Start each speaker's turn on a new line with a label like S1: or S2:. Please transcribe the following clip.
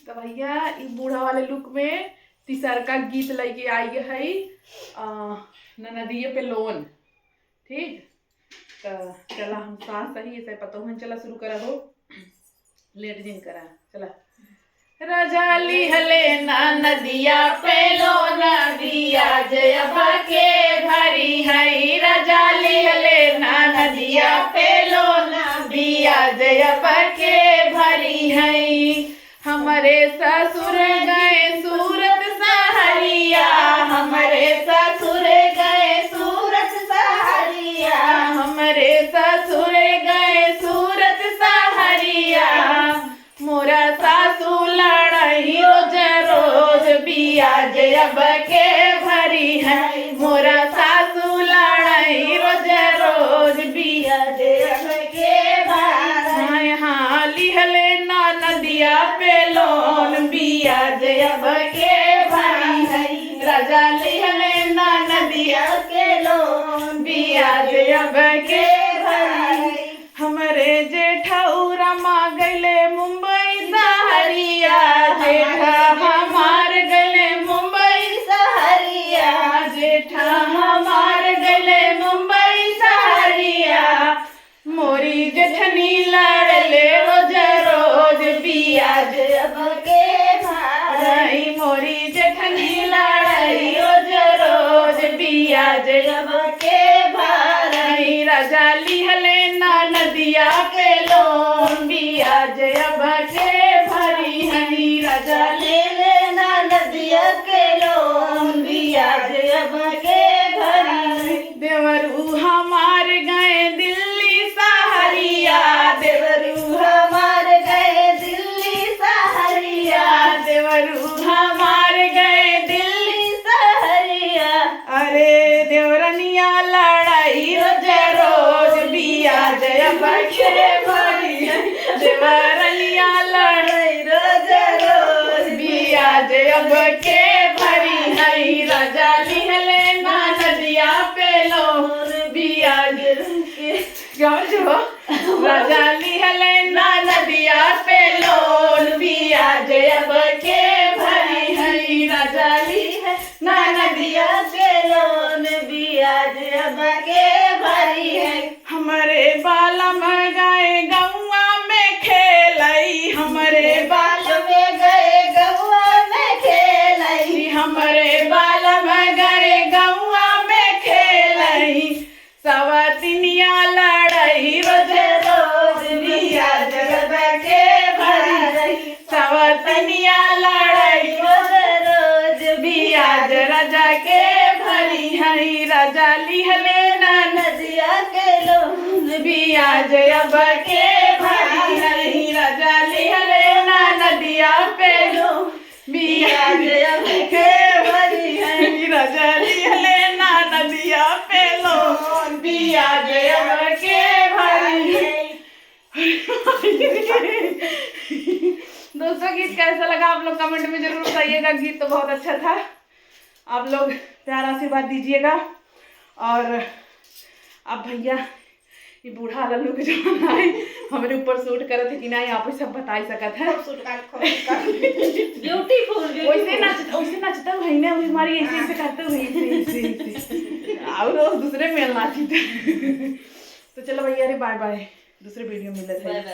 S1: तो भैया ई बूढ़ा वाले लुक में तीसरका गीत लेके आई है ननदिए पे लोन। ठीक तो चला हम सास सही ऐसे पता हूँ चला शुरू करा हो लेट जिन करा चला। रजाली हले नदिया पे लोन दिया जयब के भरी है। रजाली हले नदिया पे लोन दिया जयब के भरी है। हमारे ससुर गए सूरत सहरिया। हमारे ससुर गए सूरत सहरिया। हमारे ससुर गए सूरत सहरिया। मोरा सासू लड़ाई रोज रोज बिया जयब के भरी है। मोरा सासू लड़ाई रोज रोज बिया जयब के भरी। हाँ लिहले नदिया पे लोन बिया जयब के भरी है। राजा लिहले नदिया के लोन बिया जयब के भरी। हमरे जेठौरा माँ गले मुंबई सहरिया। जेठा हमार गले मुंबई सहरिया। जेठा हमार गले मुंबई सहरिया। मोरी जेठनी लड़ले रोज रोज बिया जयब के भरी। मोरी जेठनी लड़ाई रोज रोज बिया जयब के भरी। राजा लिहले नदिया पे लोन बिया जयब के भरी है। राजा ले लेना नदिया के लोन बिया जयब के भरी। देवरू हमार गए दिल्ली सहरिया। देवरू हमार गए दिल्ली सहरिया। देवरू हमार गए दिल्ली सहरिया। अरे देवरनिया लड़ाई रोज रोज बिया जयब के भरी है। देवरनिया लड़ाई रोज रोज बिया जयब के भरी है। राजा लिहले नदिया पे लोन बिया राजा लिहले नदिया पे लोन बिया जयब के भरी है। राजा लिहले नदिया पे लोन बिया जयब के भरी है। हमारे बालम गए गौआ में खेलई। हमारे बाल में गए गौआ में खेलई। हमारे बालम गए गौआ में खेलई। सवतिनिया लड़ाई रोज रोज बिया जयब के भरी। सवतिनिया लड़ाई रोज रोज बिया राजा के भरी है। राजा लिहले नदिया के लोन बिया जयब के भरी है। राजा लिहले नदिया पे लोन बिया जयब के भरी है। राजा लिहले नदिया पे लोन बिया जयब के भरी है। दोस्तों गीत कैसा लगा आप लोग कमेंट में जरूर बताइएगा। गीत तो बहुत अच्छा था। आप लोग प्यार आशीर्वाद दीजिएगा। और अब भैया ये बूढ़ा वाला लोग जो बनाए हमारे ऊपर शूट करे थे कि नहीं आप सब बता ही सकत है। ब्यूटीफुल वैसे नाचता है ना हमारी ऐसे ऐसे करते हुए और रोज दूसरे में नाची। तो चलो भैया रे बाय बाय। दूसरे वीडियो में मिलते हैं।